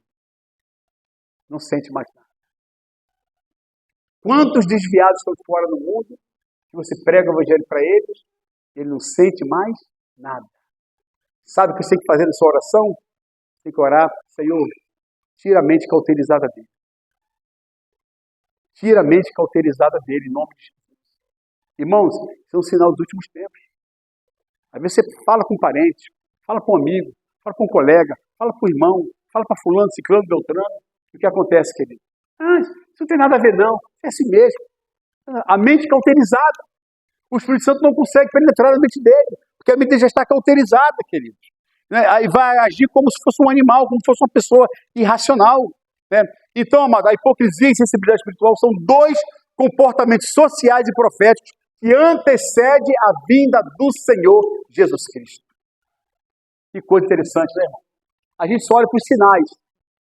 Não sente mais nada. Quantos desviados estão fora do mundo, que você prega o evangelho para eles, e ele não sente mais nada. Sabe o que você tem que fazer nessa oração? Tem que orar, Senhor, tira a mente cauterizada dele. Tira a mente cauterizada dele, em nome de Jesus. Irmãos, isso é um sinal dos últimos tempos. Às vezes você fala com um parente, fala com um amigo, fala com um colega, fala com o irmão, fala para fulano, ciclano, beltrano. O que acontece, querido? Isso não tem nada a ver, não. É assim mesmo. A mente cauterizada. O Espírito Santo não consegue penetrar na mente dele, porque a mente já está cauterizada, querido. Né? Aí vai agir como se fosse um animal, como se fosse uma pessoa irracional. Né? Então, amado, a hipocrisia e a insensibilidade espiritual são dois comportamentos sociais e proféticos que antecedem a vinda do Senhor Jesus Cristo. Que coisa interessante, né, irmão? A gente só olha para os sinais,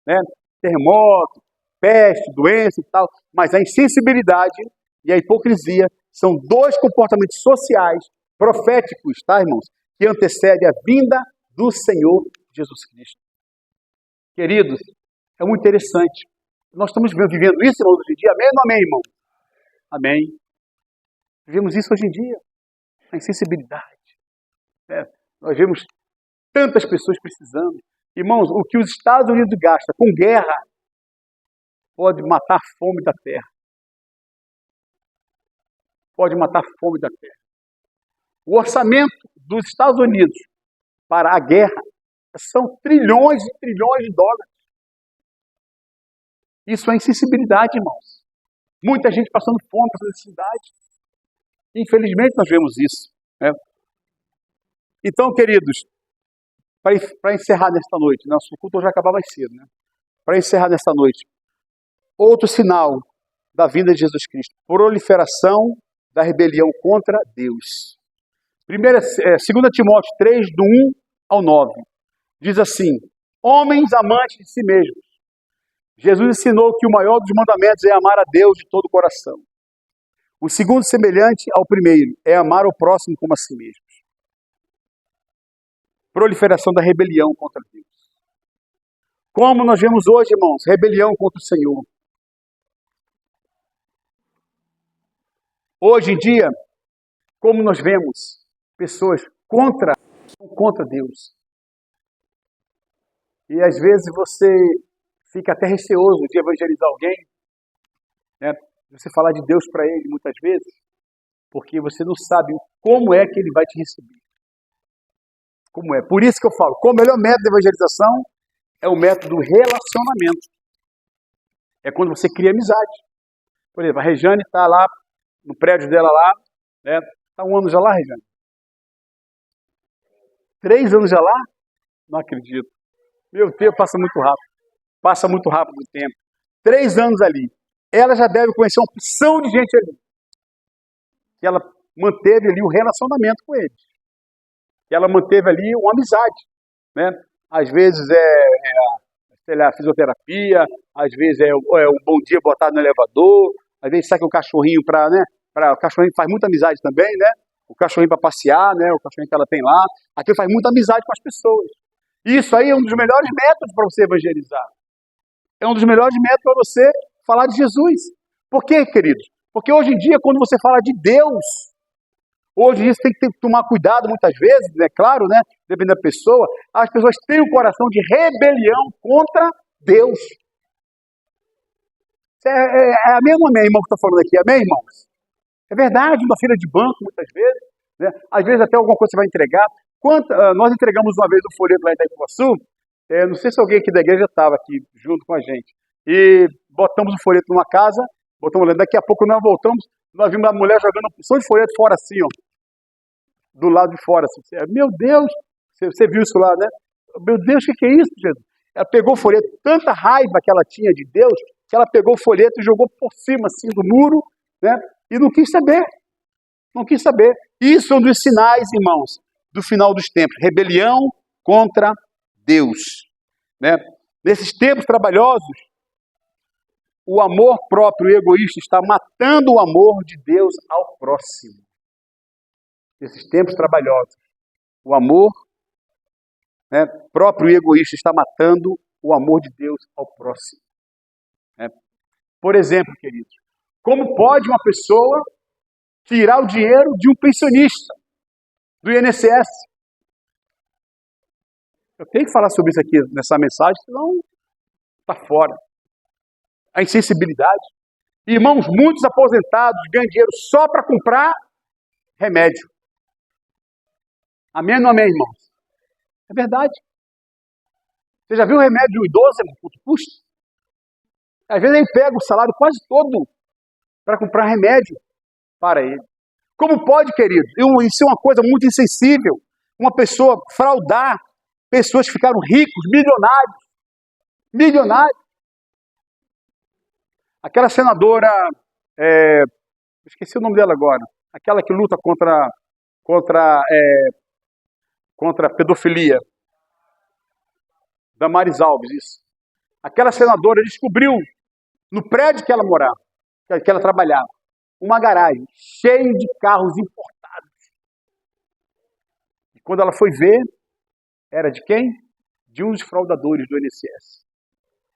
né? Terremoto, peste, doença e tal, mas a insensibilidade e a hipocrisia são dois comportamentos sociais, proféticos, tá, irmãos? Que antecedem a vinda do Senhor Jesus Cristo. Queridos, é muito interessante. Nós estamos vivendo isso, irmãos, hoje em dia. Amém ou não amém, irmão? Amém. Vivemos isso hoje em dia. A insensibilidade. Né? Nós vemos tantas pessoas precisando. Irmãos, o que os Estados Unidos gastam com guerra pode matar a fome da terra. Pode matar a fome da terra. O orçamento dos Estados Unidos para a guerra são trilhões e trilhões de dólares. Isso é insensibilidade, irmãos. Muita gente passando fome, passando necessidade. Infelizmente nós vemos isso. Né? Então, queridos, para encerrar nesta noite, nosso culto já acaba mais cedo, né? Para encerrar nesta noite, outro sinal da vinda de Jesus Cristo, proliferação da rebelião contra Deus. 2 Timóteo 3, do 1 ao 9, diz assim: homens amantes de si mesmos. Jesus ensinou que o maior dos mandamentos é amar a Deus de todo o coração. O segundo, semelhante ao primeiro, é amar o próximo como a si mesmo. Proliferação da rebelião contra Deus. Como nós vemos hoje, irmãos, rebelião contra o Senhor. Hoje em dia, como nós vemos pessoas contra Deus. E às vezes você fica até receoso de evangelizar alguém, né? Você falar de Deus para ele muitas vezes, porque você não sabe como é que ele vai te receber. Como é? Por isso que eu falo, qual o melhor método de evangelização é o método do relacionamento. É quando você cria amizade. Por exemplo, a Rejane está lá no prédio dela lá, né? Está 1 ano já lá, Rejane? 3 anos já lá? Não acredito. Meu Deus, passa muito rápido. Passa muito rápido o tempo. 3 anos ali. Ela já deve conhecer uma porção de gente ali. Que ela manteve ali um relacionamento com eles. Que ela manteve ali uma amizade. Né? Às vezes sei lá, fisioterapia, às vezes é um bom dia botado no elevador, às vezes sai com o cachorrinho o cachorrinho faz muita amizade também, né? O cachorrinho para passear, né? O cachorrinho que ela tem lá. Aquilo faz muita amizade com as pessoas. Isso aí é um dos melhores métodos para você evangelizar. É um dos melhores métodos para você falar de Jesus. Por quê, queridos? Porque hoje em dia, quando você fala de Deus, hoje em dia você tem que tomar cuidado muitas vezes, né? Claro, né? Dependendo da pessoa, as pessoas têm um coração de rebelião contra Deus. Amém ou não amém, irmão, que está falando aqui? Amém, irmãos? É verdade, uma fila de banco, muitas vezes. Né? Às vezes até alguma coisa você vai entregar. Nós entregamos uma vez um folheto lá em Itaipuaçu, não sei se alguém aqui da igreja estava aqui junto com a gente, e botamos o folheto numa casa, botamos lá, daqui a pouco nós voltamos, nós vimos a mulher jogando uma porção de folheto fora assim, ó, do lado de fora. Assim. Meu Deus, você viu isso lá, né? Meu Deus, o que é isso, Jesus? Ela pegou o folheto, tanta raiva que ela tinha de Deus, que ela pegou o folheto e jogou por cima assim, do muro, né? E não quis saber. Não quis saber. Isso é um dos sinais, irmãos, do final dos tempos. Rebelião contra Deus. Né? Nesses tempos trabalhosos, o amor próprio e egoísta está matando o amor de Deus ao próximo. Nesses tempos trabalhosos, o amor, né, próprio e egoísta está matando o amor de Deus ao próximo. Né? Por exemplo, queridos, como pode uma pessoa tirar o dinheiro de um pensionista, do INSS? Eu tenho que falar sobre isso aqui nessa mensagem, senão está fora. A insensibilidade. Irmãos, muitos aposentados ganham dinheiro só para comprar remédio. Amém ou não amém, irmãos? É verdade. Você já viu o remédio de um idoso, irmão? Quanto custa? Às vezes ele pega o salário quase todo para comprar remédio para ele. Como pode, querido? Isso é uma coisa muito insensível. Uma pessoa fraudar pessoas que ficaram ricos, milionários. Milionários. Aquela senadora, esqueci o nome dela agora, aquela que luta contra a pedofilia. Damares Alves, isso. Aquela senadora descobriu, no prédio que ela morava, que ela trabalhava, uma garagem cheia de carros importados. E quando ela foi ver, era de quem? De um dos fraudadores do INSS.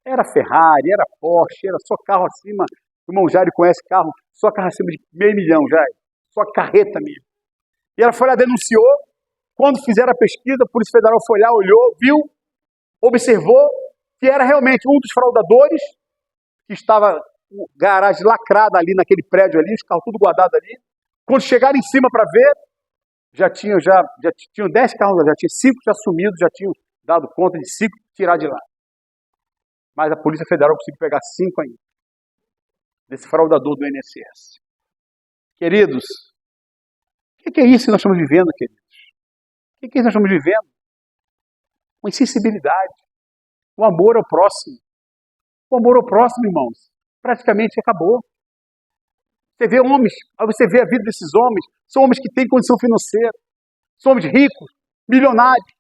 Era Ferrari, era Porsche, era só carro acima. O irmão Jairo conhece carro, só carro acima de $500 mil, Jairo. Só carreta mesmo. E ela foi lá, denunciou. Quando fizeram a pesquisa, a Polícia Federal foi lá, olhou, viu, observou que era realmente um dos fraudadores, que estava garagem lacrada ali naquele prédio ali, os carros tudo guardados ali. Quando chegaram em cima para ver, já tinham 10 carros, já tinha 5 já sumidos, já tinham dado conta de 5 tirar de lá. Mas a Polícia Federal conseguiu pegar 5 ainda, desse fraudador do INSS. Queridos, o que é isso que nós estamos vivendo, queridos? O que é isso que nós estamos vivendo? Uma insensibilidade, o amor ao próximo. O amor ao próximo, irmãos, praticamente acabou. Você vê homens, você vê a vida desses homens, são homens que têm condição financeira, são homens ricos, milionários,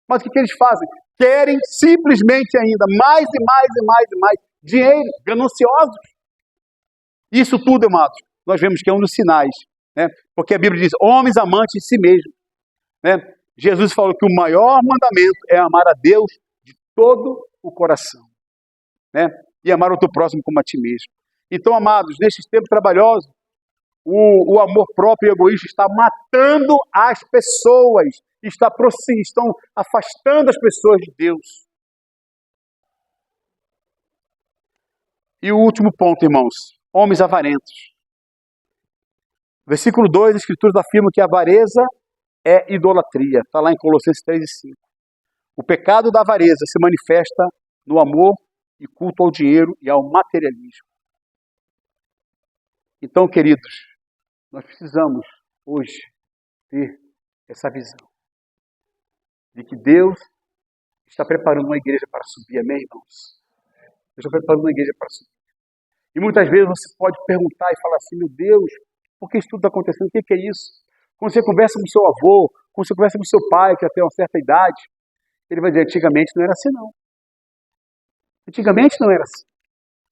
mas o que eles fazem? Querem simplesmente ainda mais e mais e mais e mais dinheiro, gananciosos. Isso tudo, amados, nós vemos que é um dos sinais, né? Porque a Bíblia diz, homens amantes de si mesmos, né? Jesus falou que o maior mandamento é amar a Deus de todo o coração, né? E amar o teu próximo como a ti mesmo. Então, amados, nesses tempos trabalhosos, o amor próprio e egoísta está matando as pessoas, estão afastando as pessoas de Deus. E o último ponto, irmãos, homens avarentos. Versículo 2, as Escrituras afirmam que a avareza é idolatria. Está lá em Colossenses 3 e 5. O pecado da avareza se manifesta no amor e culto ao dinheiro e ao materialismo. Então, queridos, nós precisamos hoje ter essa visão de que Deus está preparando uma igreja para subir, amém, irmãos? Deus está preparando uma igreja para subir. E muitas vezes você pode perguntar e falar assim, meu Deus, por que isso tudo está acontecendo? O que é isso? Quando você conversa com seu avô, quando você conversa com seu pai, que já tem uma certa idade, ele vai dizer, antigamente não era assim não. Antigamente não era assim.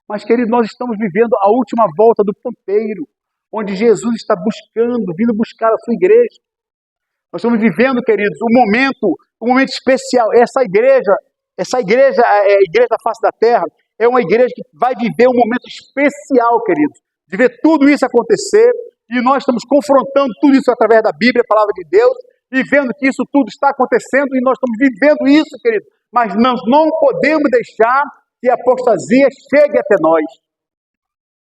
Mas, querido, nós estamos vivendo a última volta do ponteiro, onde Jesus está vindo buscar a sua igreja. Nós estamos vivendo, queridos, um momento especial. Essa igreja, a igreja da face da terra, é uma igreja que vai viver um momento especial, queridos, de ver tudo isso acontecer, e nós estamos confrontando tudo isso através da Bíblia, a palavra de Deus, e vendo que isso tudo está acontecendo, e nós estamos vivendo isso, queridos. Mas nós não podemos deixar que a apostasia chegue até nós.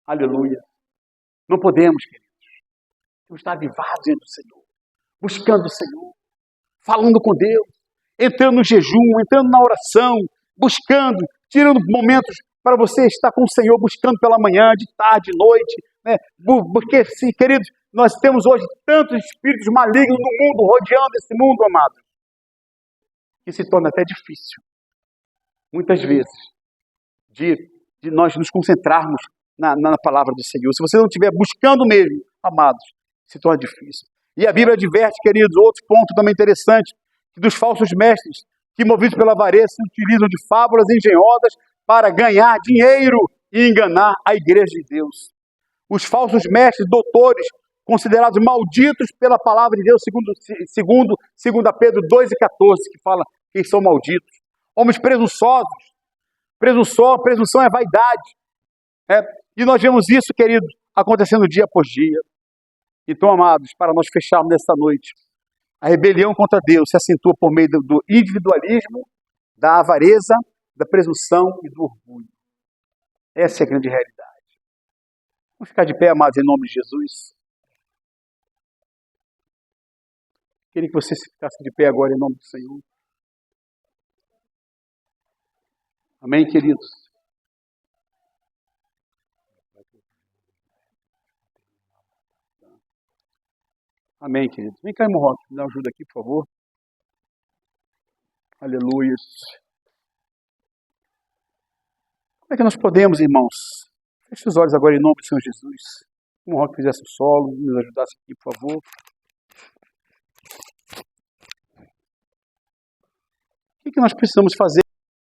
Aleluia. Não podemos, queridos. Temos que estar avivados diante do Senhor, buscando o Senhor, falando com Deus, entrando no jejum, entrando na oração, buscando, tirando momentos para você estar com o Senhor, buscando pela manhã, de tarde, de noite, né? Porque, sim, queridos, nós temos hoje tantos espíritos malignos no mundo, rodeando esse mundo, amado, que se torna até difícil, muitas vezes, de nós nos concentrarmos na palavra do Senhor. Se você não estiver buscando mesmo, amados, se torna difícil. E a Bíblia adverte, queridos, outro ponto também interessante, que dos falsos mestres, que movidos pela avareza, se utilizam de fábulas engenhosas para ganhar dinheiro e enganar a igreja de Deus. Os falsos mestres, doutores, considerados malditos pela palavra de Deus, segundo Pedro 2 e 14, que fala que são malditos. Homens presunçosos. Presunção é vaidade. E nós vemos isso, queridos, acontecendo dia após dia. Então, amados, para nós fecharmos nesta noite, a rebelião contra Deus se acentua por meio do individualismo, da avareza, da presunção e do orgulho. Essa é a grande realidade. Vamos ficar de pé, amados, em nome de Jesus. Queria que você ficasse de pé agora em nome do Senhor. Amém, queridos? Amém, queridos. Vem cá, irmão Roque, me dá ajuda aqui, por favor. Aleluia. Como é que nós podemos, irmãos? Feche os olhos agora em nome do Senhor Jesus. O irmão Roque fizesse o solo, nos ajudasse aqui, por favor. O que nós precisamos fazer?